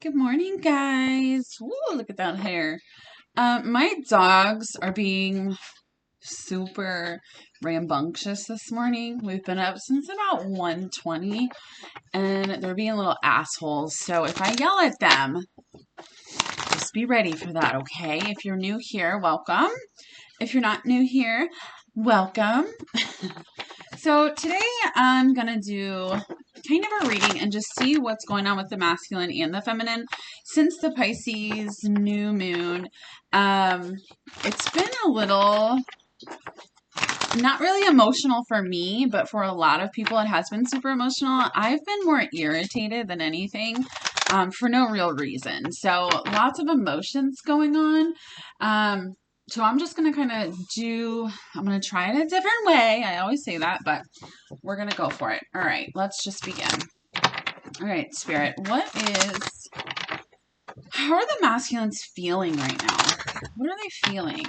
Good morning, guys. Woo, look at that hair. My dogs are being super rambunctious this morning. We've been up since about 1:20, and they're being little assholes. So if I yell at them, just be ready for that, okay? If you're new here, welcome. If you're not new here, welcome. So today I'm going to do kind of a reading and just see what's going on with the masculine and the feminine since the Pisces new moon. It's been a little, not really emotional for me, but for a lot of people it has been super emotional. I've been more irritated than anything for no real reason. So lots of emotions going on. So I'm just going to I'm going to try it a different way. I always say that, but we're going to go for it. All right, let's just begin. All right, Spirit, how are the masculines feeling right now? What are they feeling?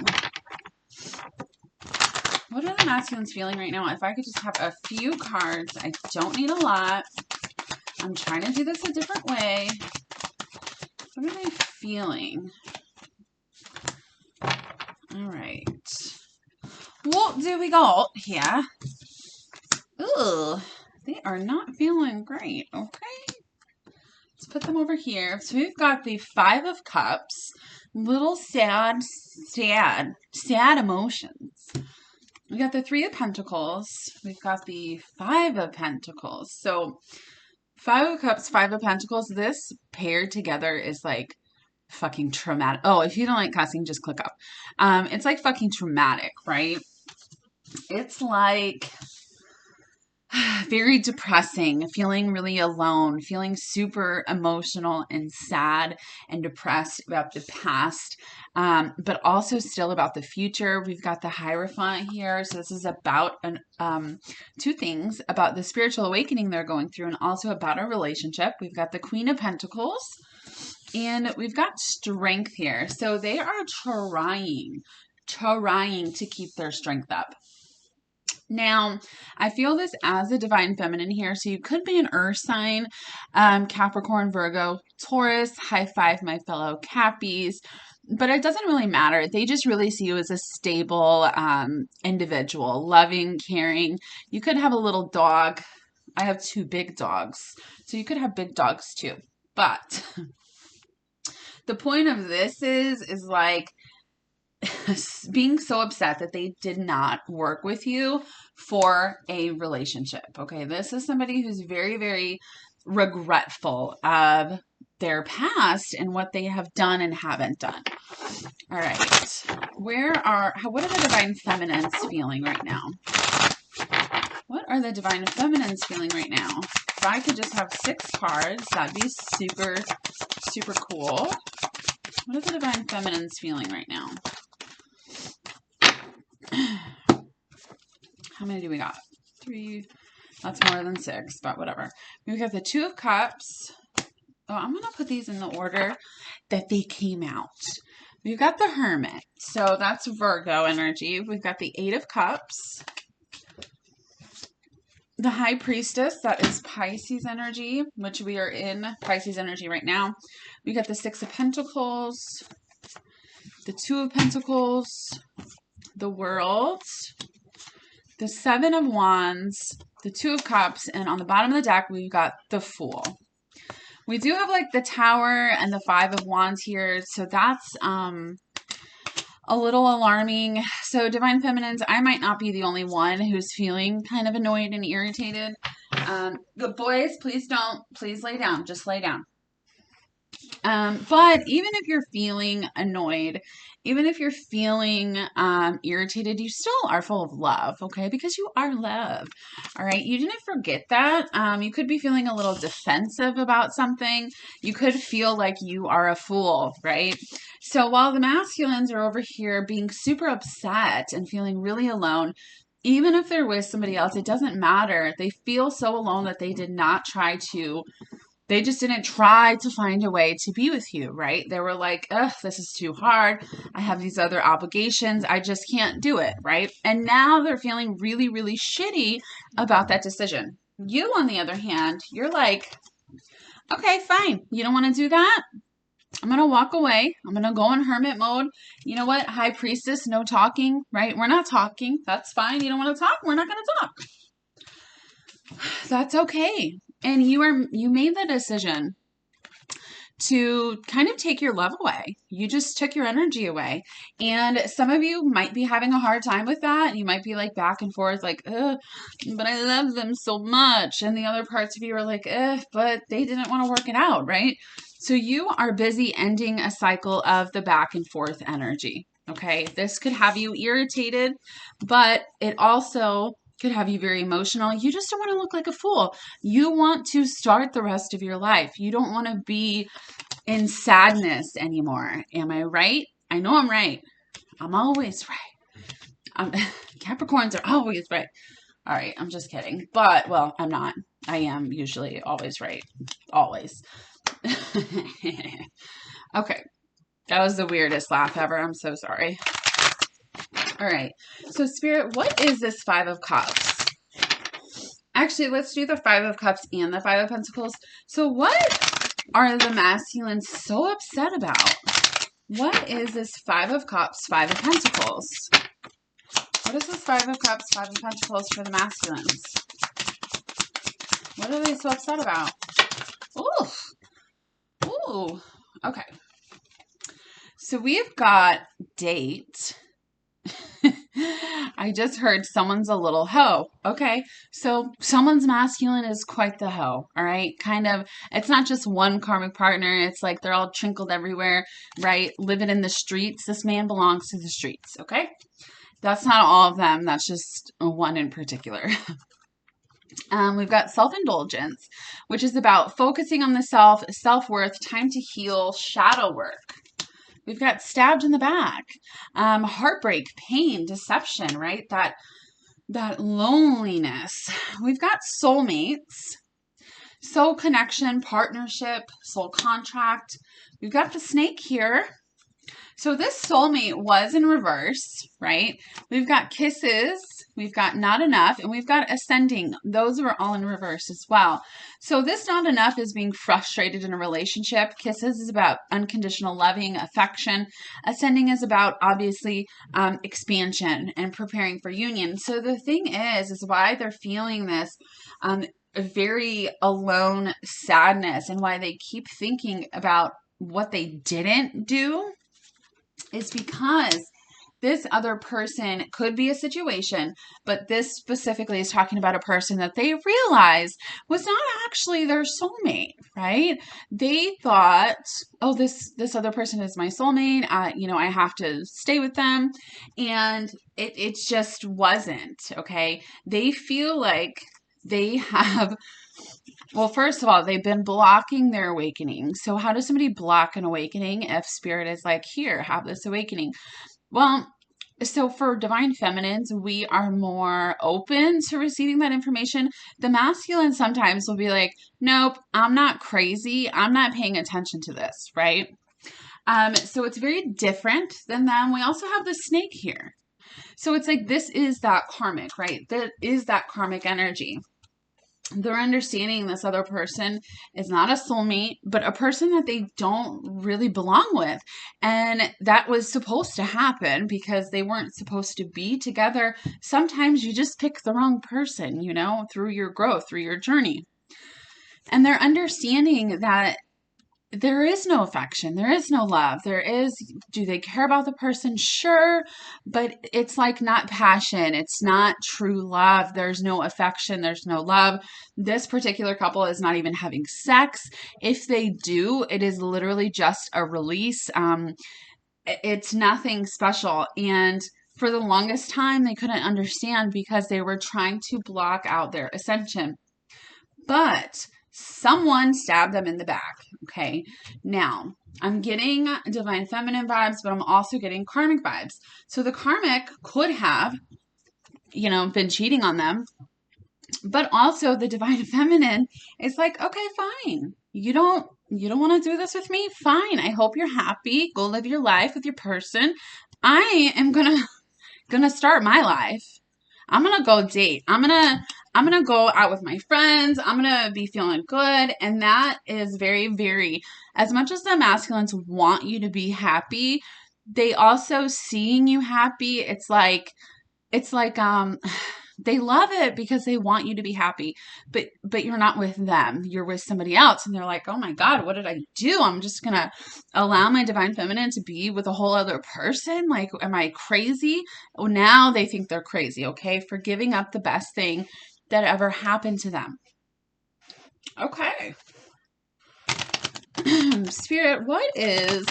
What are the masculines feeling right now? If I could just have a few cards, I don't need a lot. I'm trying to do this a different way. What are they feeling? All right. What do we got here? Ooh, they are not feeling great. Okay. Let's put them over here. So we've got the Five of Cups. Little sad emotions. We got the Three of Pentacles. We've got the Five of Pentacles. So Five of Cups, Five of Pentacles. This paired together is like fucking traumatic. Oh, if you don't like cussing, just click up. It's like fucking traumatic, right? It's like very depressing, feeling really alone, feeling super emotional and sad and depressed about the past, but also still about the future. We've got the Hierophant here. So this is about two things, about the spiritual awakening they're going through and also about a relationship. We've got the Queen of Pentacles. And we've got Strength here. So they are trying to keep their strength up. Now, I feel this as a divine feminine here. So you could be an earth sign, Capricorn, Virgo, Taurus. High five, my fellow Cappies. But it doesn't really matter. They just really see you as a stable individual, loving, caring. You could have a little dog. I have two big dogs. So you could have big dogs too. But the point of this is like being so upset that they did not work with you for a relationship. Okay. This is somebody who's very, very regretful of their past and what they have done and haven't done. All right. What are the divine feminines feeling right now? What are the divine feminines feeling right now? If I could just have 6 cards, that'd be super, super cool. What are the divine feminines feeling right now? How many do we got? 3. That's more than 6, but whatever. We've got the Two of Cups. Oh, I'm going to put these in the order that they came out. We've got the Hermit. So that's Virgo energy. We've got the Eight of Cups. The High Priestess, that is Pisces energy, which we are in Pisces energy right now. We got the Six of Pentacles, the Two of Pentacles, the World, the Seven of Wands, the Two of Cups, and on the bottom of the deck, we've got the Fool. We do have like the Tower and the Five of Wands here, so that's a little alarming. So divine feminines, I might not be the only one who's feeling kind of annoyed and irritated. The boys, please lay down. Just lay down. But even if you're feeling annoyed, even if you're feeling irritated, you still are full of love, okay? Because you are love, all right? You didn't forget that. You could be feeling a little defensive about something. You could feel like you are a fool, right? So while the masculines are over here being super upset and feeling really alone, even if they're with somebody else, it doesn't matter. They feel so alone that they just didn't try to find a way to be with you, right? They were like, ugh, this is too hard. I have these other obligations. I just can't do it, right? And now they're feeling really, really shitty about that decision. You, on the other hand, you're like, Okay, fine. You don't want to do that? I'm going to walk away. I'm going to go in hermit mode. You know what? High priestess, no talking, right? We're not talking. That's fine. You don't want to talk? We're not going to talk. That's okay. And you made the decision to kind of take your love away. You just took your energy away. And some of you might be having a hard time with that. You might be like back and forth, like, ugh, but I love them so much. And the other parts of you are like, ugh, but they didn't want to work it out, right? So you are busy ending a cycle of the back and forth energy. Okay. This could have you irritated, but it also could have you very emotional. You just don't want to look like a fool. You want to start the rest of your life. You don't want to be in sadness anymore. Am I right? I know I'm right. I'm always right. Capricorns are always right. All right, I'm just kidding. But, well, I'm not. I am usually always right. Always. Okay. That was the weirdest laugh ever. I'm so sorry. All right. So, Spirit, what is this Five of Cups? Actually, let's do the Five of Cups and the Five of Pentacles. So, what are the masculines so upset about? What is this Five of Cups, Five of Pentacles? What is this Five of Cups, Five of Pentacles for the masculines? What are they so upset about? Ooh. Ooh. Okay. So we've got date. I just heard someone's a little hoe. Okay. So someone's masculine is quite the hoe. All right. Kind of, it's not just one karmic partner. It's like they're all trickled everywhere, right? Living in the streets. This man belongs to the streets. Okay. That's not all of them. That's just one in particular. We've got self-indulgence, which is about focusing on the self, self-worth, time to heal, shadow work. We've got stabbed in the back, heartbreak, pain, deception, right? That loneliness. We've got soulmates, soul connection, partnership, soul contract. We've got the snake here. So this soulmate was in reverse, right? We've got kisses, we've got not enough, and we've got ascending. Those were all in reverse as well. So this not enough is being frustrated in a relationship. Kisses is about unconditional loving, affection. Ascending is about, obviously, expansion and preparing for union. So the thing is why they're feeling this very alone sadness and why they keep thinking about what they didn't do is because this other person could be a situation, but this specifically is talking about a person that they realized was not actually their soulmate, right? They thought, oh, this other person is my soulmate. I have to stay with them. And it just wasn't, okay? They feel like they have... Well, first of all, they've been blocking their awakening. So how does somebody block an awakening if spirit is like, here, have this awakening? Well, so for divine feminines, we are more open to receiving that information. The masculine sometimes will be like, nope, I'm not crazy. I'm not paying attention to this, right? So it's very different than them. We also have the snake here. So it's like, this is that karmic, right? That is that karmic energy. They're understanding this other person is not a soulmate, but a person that they don't really belong with. And that was supposed to happen because they weren't supposed to be together. Sometimes you just pick the wrong person, through your growth, through your journey. And they're understanding that there is no affection. There is no love. Do they care about the person? Sure. But it's like not passion. It's not true love. There's no affection. There's no love. This particular couple is not even having sex. If they do, it is literally just a release. It's nothing special. And for the longest time, they couldn't understand because they were trying to block out their ascension. But someone stabbed them in the back. Okay. Now, I'm getting divine feminine vibes, but I'm also getting karmic vibes. So the karmic could have, been cheating on them. But also the divine feminine is like, okay, fine. You don't want to do this with me? Fine. I hope you're happy. Go live your life with your person. I am gonna start my life. I'm going to go date. I'm going I'm going to go out with my friends. I'm going to be feeling good. And that is very, very, as much as the masculines want you to be happy, they also seeing you happy. It's like they love it because they want you to be happy, but you're not with them, you're with somebody else, and they're like, oh my God, what did I do? I'm just gonna allow my divine feminine to be with a whole other person? Like, am I crazy? Well, now they think they're crazy, okay, for giving up the best thing that ever happened to them. Okay. Spirit, what is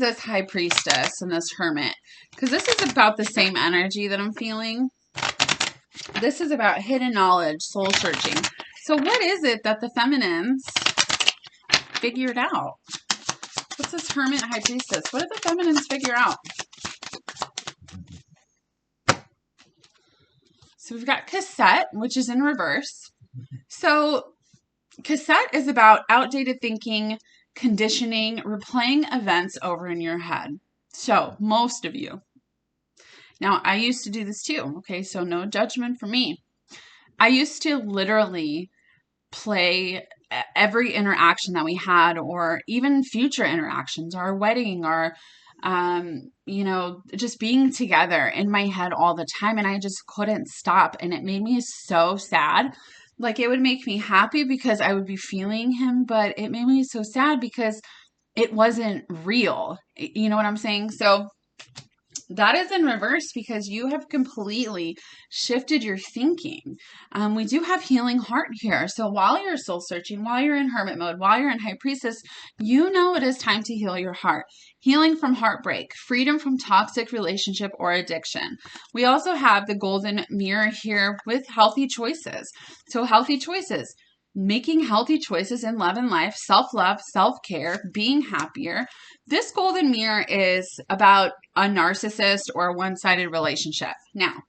this high priestess and this hermit? Because this is about the same energy that I'm feeling. This is about hidden knowledge, soul searching. So what is it that the feminines figured out? What's this hermit high priestess? What did the feminines figure out? So we've got cassette, which is in reverse. So cassette is about outdated thinking, conditioning, replaying events over in your head. So most of you. Now, I used to do this too, okay? So no judgment for me. I used to literally play every interaction that we had, or even future interactions, our wedding, or, just being together in my head all the time. And I just couldn't stop. And it made me so sad. Like, it would make me happy because I would be feeling him, but it made me so sad because it wasn't real. You know what I'm saying? So that is in reverse because you have completely shifted your thinking. We do have healing heart here. So while you're soul searching, while you're in hermit mode, while you're in high priestess, you know it is time to heal your heart. Healing from heartbreak, freedom from toxic relationship or addiction. We also have the golden mirror here with healthy choices. So healthy choices. Making healthy choices in love and life, self-love, self-care, being happier. This golden mirror is about a narcissist or a one-sided relationship. Now,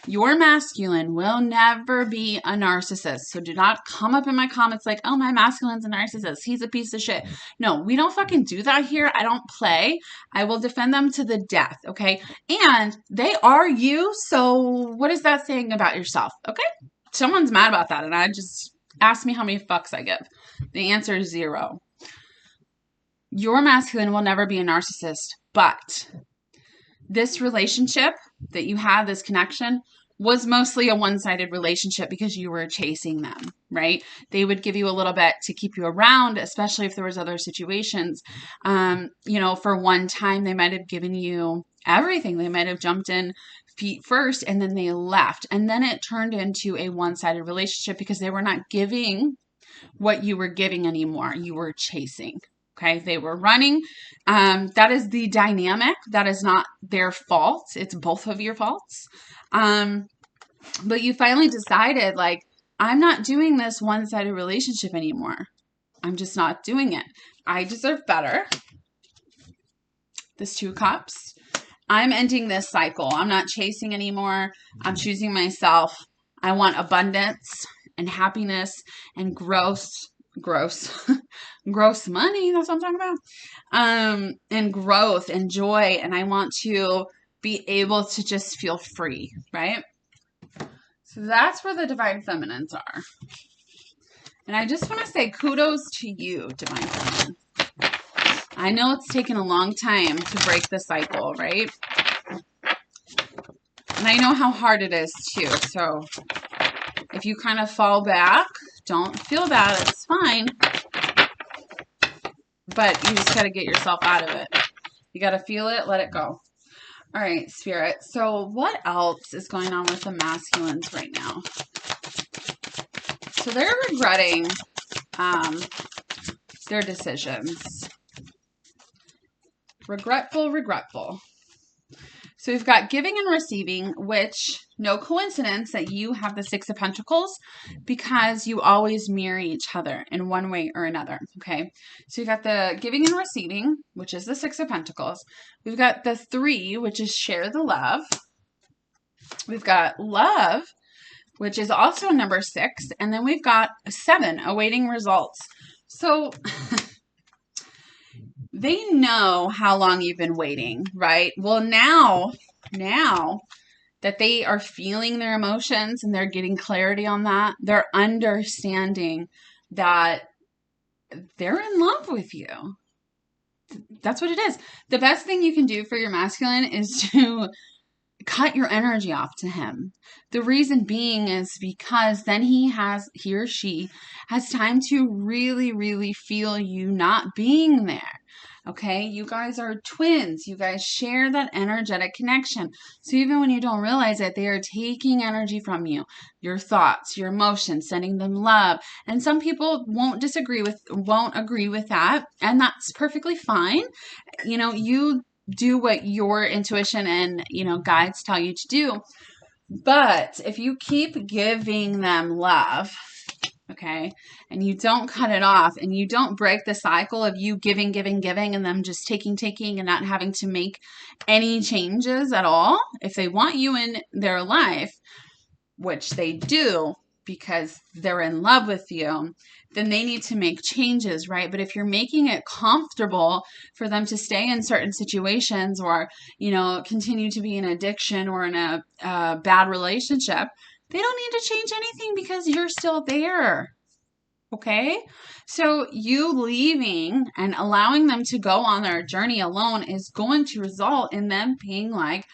your masculine will never be a narcissist. So do not come up in my comments like, oh, my masculine's a narcissist. He's a piece of shit. No, we don't fucking do that here. I don't play. I will defend them to the death, okay? And they are you, so what is that saying about yourself, okay? Someone's mad about that, and I just... ask me how many fucks I give. The answer is 0. Your masculine will never be a narcissist, but this relationship that you had, this connection, was mostly a one-sided relationship because you were chasing them, right? They would give you a little bit to keep you around, especially if there was other situations. For one time, they might have given you everything. They might have jumped in feet first and then they left. And then it turned into a one-sided relationship because they were not giving what you were giving anymore. You were chasing. Okay. They were running. That is the dynamic. That is not their fault. It's both of your faults. But you finally decided, like, I'm not doing this one-sided relationship anymore. I'm just not doing it. I deserve better. This 2 cups. I'm ending this cycle. I'm not chasing anymore. I'm choosing myself. I want abundance and happiness and gross money. That's what I'm talking about. And growth and joy. And I want to be able to just feel free, right? So that's where the divine feminines are. And I just want to say kudos to you, divine feminine. I know it's taken a long time to break the cycle, right? And I know how hard it is too. So if you kind of fall back, don't feel bad. It's fine. But you just got to get yourself out of it. You got to feel it, let it go. All right, Spirit. So what else is going on with the masculines right now? So they're regretting their decisions. Regretful. So we've got giving and receiving, which no coincidence that you have the 6 of Pentacles because you always mirror each other in one way or another. Okay. So you've got the giving and receiving, which is the 6 of Pentacles. We've got the 3, which is share the love. We've got love, which is also number 6. And then we've got 7, awaiting results. So they know how long you've been waiting, right? Well, now now that they are feeling their emotions and they're getting clarity on that, they're understanding that they're in love with you. That's what it is. The best thing you can do for your masculine is to cut your energy off to him. The reason being is because then he or she has time to really, really feel you not being there. Okay, you guys are twins. You guys share that energetic connection. So even when you don't realize it, they are taking energy from you, your thoughts, your emotions, sending them love. And some people won't agree with that, and that's perfectly fine. You do what your intuition and guides tell you to do. But if you keep giving them love, okay, and you don't cut it off, and you don't break the cycle of you giving, and them just taking, and not having to make any changes at all, if they want you in their life, which they do because they're in love with you, then they need to make changes, right? But if you're making it comfortable for them to stay in certain situations or, continue to be in addiction or in a bad relationship, they don't need to change anything because you're still there. Okay? So you leaving and allowing them to go on their journey alone is going to result in them being like,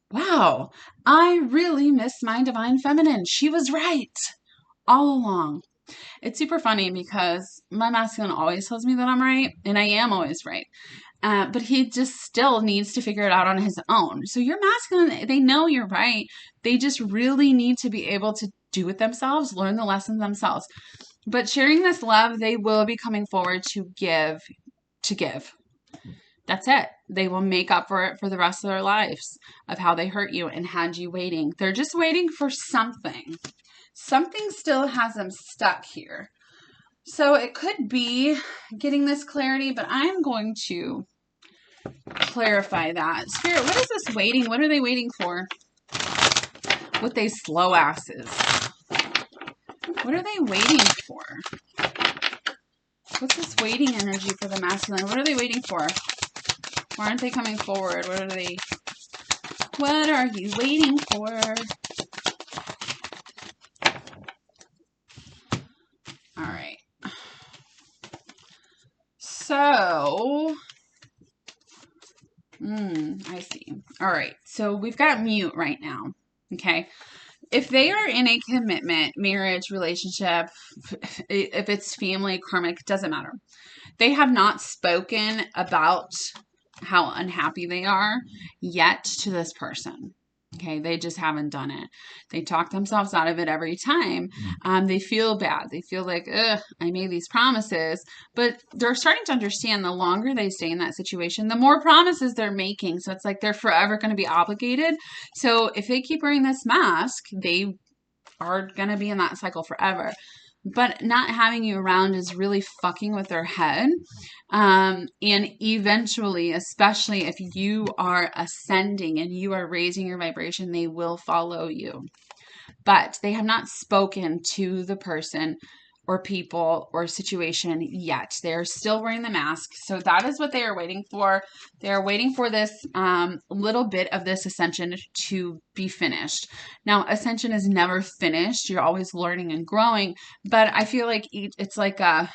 wow, I really miss my divine feminine. She was right all along. It's super funny because my masculine always tells me that I'm right, and I am always right. But he just still needs to figure it out on his own. So your masculine, they know you're right. They just really need to be able to do it themselves, learn the lessons themselves. But sharing this love, they will be coming forward to give. That's it. They will make up for it for the rest of their lives of how they hurt you and had you waiting. They're just waiting for something. Something still has them stuck here. So it could be getting this clarity, but I'm going to clarify that. Spirit, what is this waiting? What are they waiting for? With they slow asses. What are they waiting for? What's this waiting energy for the masculine? What are they waiting for? Why aren't they coming forward? What are you waiting for? All right. So, I see. All right. So we've got mute right now. Okay. If they are in a commitment, marriage, relationship, if it's family, karmic, doesn't matter. They have not spoken about how unhappy they are yet to this person. Okay, they just haven't done it. They talk themselves out of it every time. They feel bad. They feel like, ugh, I made these promises. But they're starting to understand the longer they stay in that situation, the more promises they're making. So it's like they're forever going to be obligated. So if they keep wearing this mask, they are going to be in that cycle forever. But not having you around is really fucking with their head. And eventually, especially if you are ascending and you are raising your vibration, they will follow you. But they have not spoken to the person or people or situation yet. They're still wearing the mask. So that is what they are waiting for. They're waiting for this little bit of this ascension to be finished. Now, ascension is never finished. You're always learning and growing. But I feel like it's like a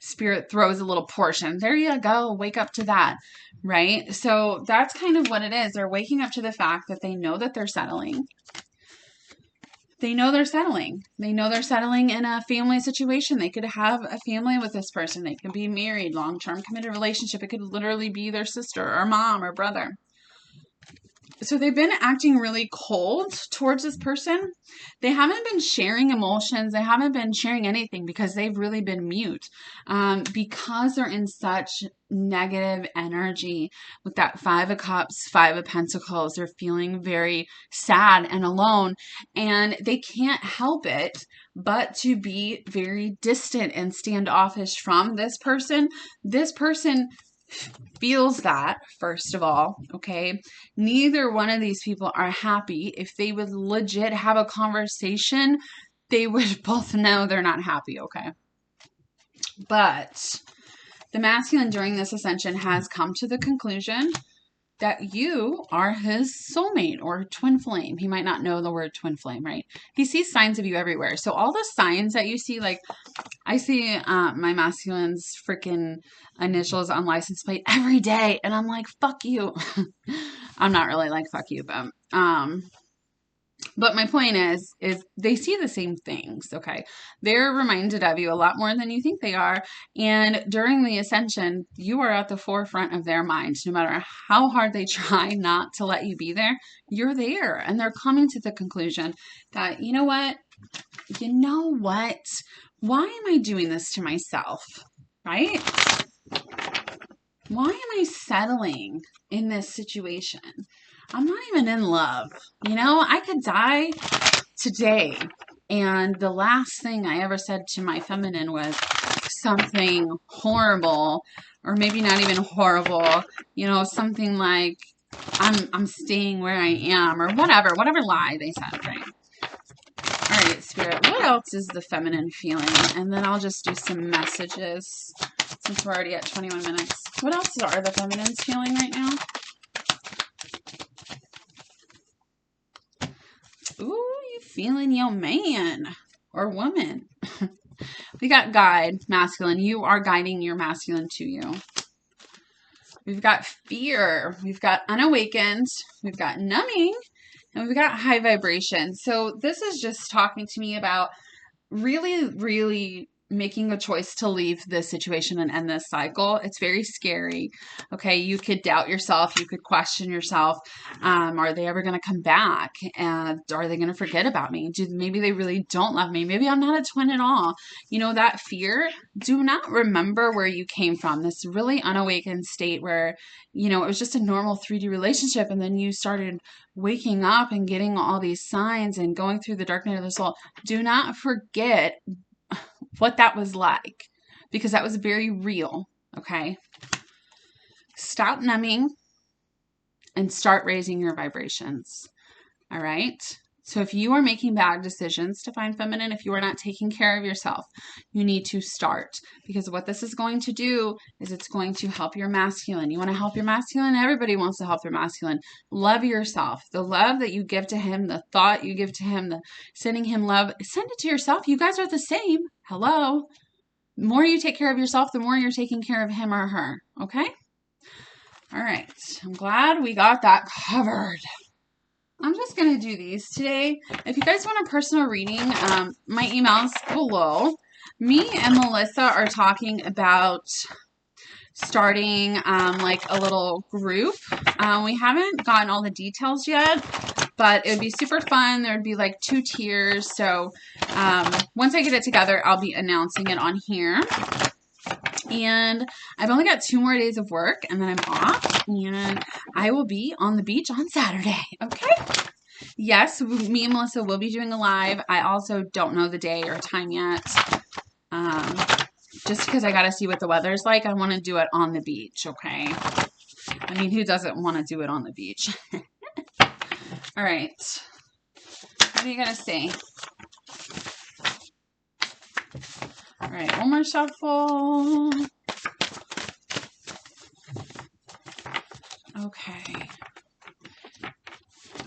spirit throws a little portion. There you go. Wake up to that. Right? So that's kind of what it is. They're waking up to the fact that they know that they're settling. They know they're settling. They know they're settling in a family situation. They could have a family with this person. They could be married, long-term committed relationship. It could literally be their sister or mom or brother. So they've been acting really cold towards this person. They haven't been sharing emotions. They haven't been sharing anything because they've really been mute. Because they're in such negative energy with that 5 of Cups, 5 of Pentacles. They're feeling very sad and alone, and they can't help it but to be very distant and standoffish from this person. This person feels that, first of all, okay? Neither one of these people are happy. If they would legit have a conversation, they would both know they're not happy, okay? But the masculine during this ascension has come to the conclusion that you are his soulmate or twin flame. He might not know the word twin flame, right? He sees signs of you everywhere. So all the signs that you see, like I see my masculine's freaking initials on license plate every day, and I'm like, fuck you. I'm not really like fuck you, but my point is they see the same things, okay? They're reminded of you a lot more than you think they are. And during the ascension, you are at the forefront of their minds. No matter how hard they try not to let you be there, you're there. And they're coming to the conclusion that, you know what? Why am I doing this to myself? Right? Why am I settling in this situation? I'm not even in love. I could die today. And the last thing I ever said to my feminine was something horrible, or maybe not even horrible, something like I'm staying where I am, or whatever lie they said, right? All right, Spirit, what else is the feminine feeling? And then I'll just do some messages since we're already at 21 minutes. What else are the feminines feeling right now? Ooh, you feeling your man or woman. We got guide, masculine. You are guiding your masculine to you. We've got fear. We've got unawakened. We've got numbing. And we've got high vibration. So this is just talking to me about really, really making a choice to leave this situation and end this cycle. It's very scary. Okay, you could doubt yourself. You could question yourself. Are they ever going to come back? And are they going to forget about me? Maybe they really don't love me. Maybe I'm not a twin at all. That fear. Do not remember where you came from. This really unawakened state where, it was just a normal 3D relationship. And then you started waking up and getting all these signs and going through the dark night of the soul. Do not forget what that was like, because that was very real. Okay. Stop numbing and start raising your vibrations. All right. So if you are making bad decisions to find feminine, if you are not taking care of yourself, you need to start, because what this is going to do is it's going to help your masculine. You want to help your masculine? Everybody wants to help their masculine. Love yourself. The love that you give to him, the thought you give to him, the sending him love, send it to yourself. You guys are the same. Hello. The more you take care of yourself, the more you're taking care of him or her. Okay? All right. I'm glad we got that covered. I'm just going to do these today. If you guys want a personal reading, my email's below. Me and Melissa are talking about starting like a little group. We haven't gotten all the details yet, but it would be super fun. There would be like 2 tiers. So once I get it together, I'll be announcing it on here. And I've only got 2 more days of work, and then I'm off, and I will be on the beach on Saturday. Okay? Yes, me and Melissa will be doing a live. I also don't know the day or time yet. Just because I got to see what the weather's like, I want to do it on the beach, okay? I mean, who doesn't want to do it on the beach? All right. What are you going to say? All right, one more shuffle. Okay.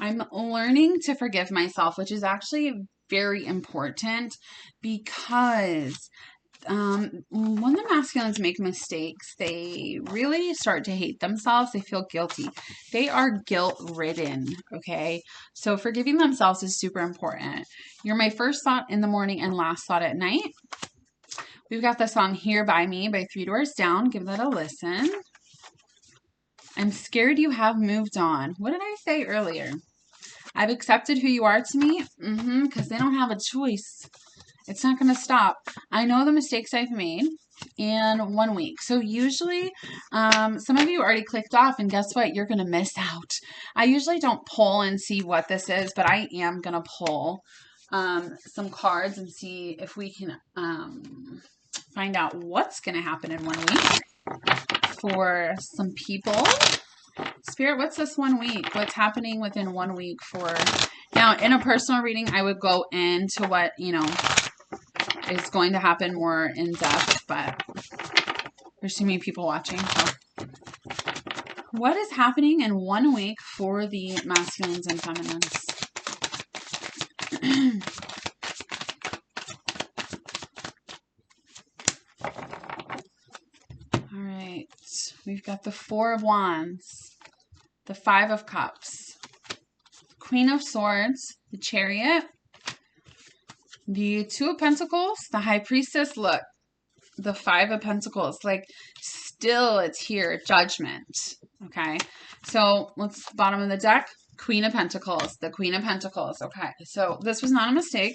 I'm learning to forgive myself, which is actually very important, because when the masculines make mistakes, they really start to hate themselves. They feel guilty. They are guilt-ridden, okay? So forgiving themselves is super important. You're my first thought in the morning and last thought at night. We've got the song Here By Me by 3 Doors Down. Give that a listen. I'm scared you have moved on. What did I say earlier? I've accepted who you are to me. Because they don't have a choice. It's not going to stop. I know the mistakes I've made in 1 week. So usually, some of you already clicked off, and guess what? You're going to miss out. I usually don't pull and see what this is, but I am going to pull some cards and see if we can find out what's going to happen in 1 week for some people. Spirit, what's this 1 week? What's happening within 1 week for... Now, in a personal reading, I would go into what, is going to happen more in depth, but there's too many people watching. So what is happening in 1 week for the masculines and feminines? All right. We've got the 4 of Wands, the 5 of Cups, Queen of Swords, the Chariot, the 2 of Pentacles, the High Priestess. Look, the 5 of Pentacles, like still it's here, Judgment. Okay, so let's bottom of the deck, Queen of Pentacles, the Queen of Pentacles. Okay, so this was not a mistake.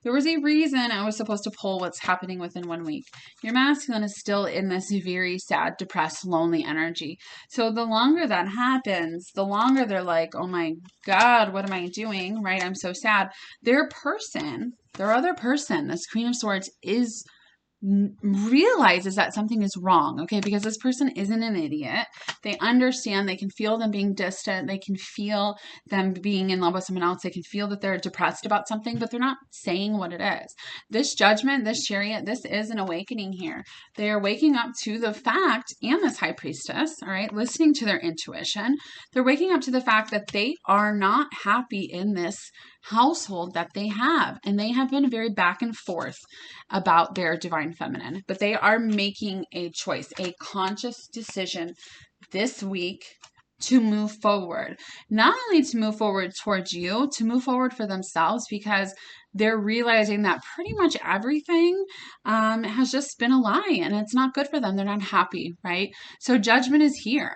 There was a reason I was supposed to pull what's happening within 1 week. Your masculine is still in this very sad, depressed, lonely energy. So the longer that happens, the longer they're like, oh my God, what am I doing? Right? I'm so sad. Their other person, this Queen of Swords, realizes that something is wrong, okay? Because this person isn't an idiot. They understand, they can feel them being distant, they can feel them being in love with someone else, they can feel that they're depressed about something, but they're not saying what it is. This Judgment, this Chariot, this is an awakening here. They are waking up to the fact, and this High Priestess, all right, listening to their intuition. They're waking up to the fact that they are not happy in this household that they have, and they have been very back and forth about their divine feminine, but they are making a choice, a conscious decision this week to move forward. Not only to move forward towards you, to move forward for themselves, because they're realizing that pretty much everything has just been a lie, and it's not good for them. They're not happy, right? So Judgment is here.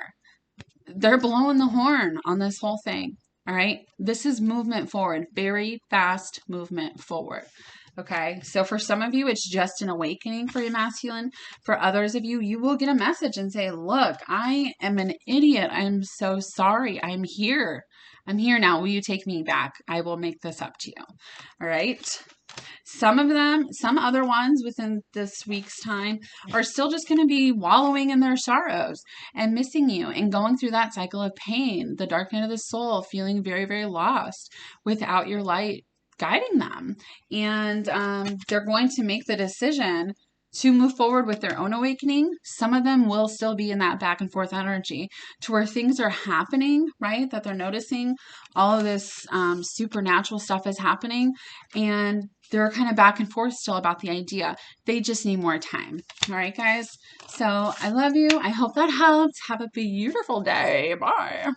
They're blowing the horn on this whole thing. All right. This is movement forward, very fast movement forward. Okay. So for some of you, it's just an awakening for your masculine. For others of you, you will get a message and say, look, I am an idiot. I'm so sorry. I'm here. I'm here now. Will you take me back? I will make this up to you. All right. Some of them, some other ones within this week's time are still just going to be wallowing in their sorrows and missing you and going through that cycle of pain, the dark night of the soul, feeling very, very lost without your light guiding them. And they're going to make the decision to move forward with their own awakening. Some of them will still be in that back and forth energy to where things are happening, right? That they're noticing all of this supernatural stuff is happening, and they're kind of back and forth still about the idea. They just need more time. All right, guys. So I love you. I hope that helped. Have a beautiful day. Bye.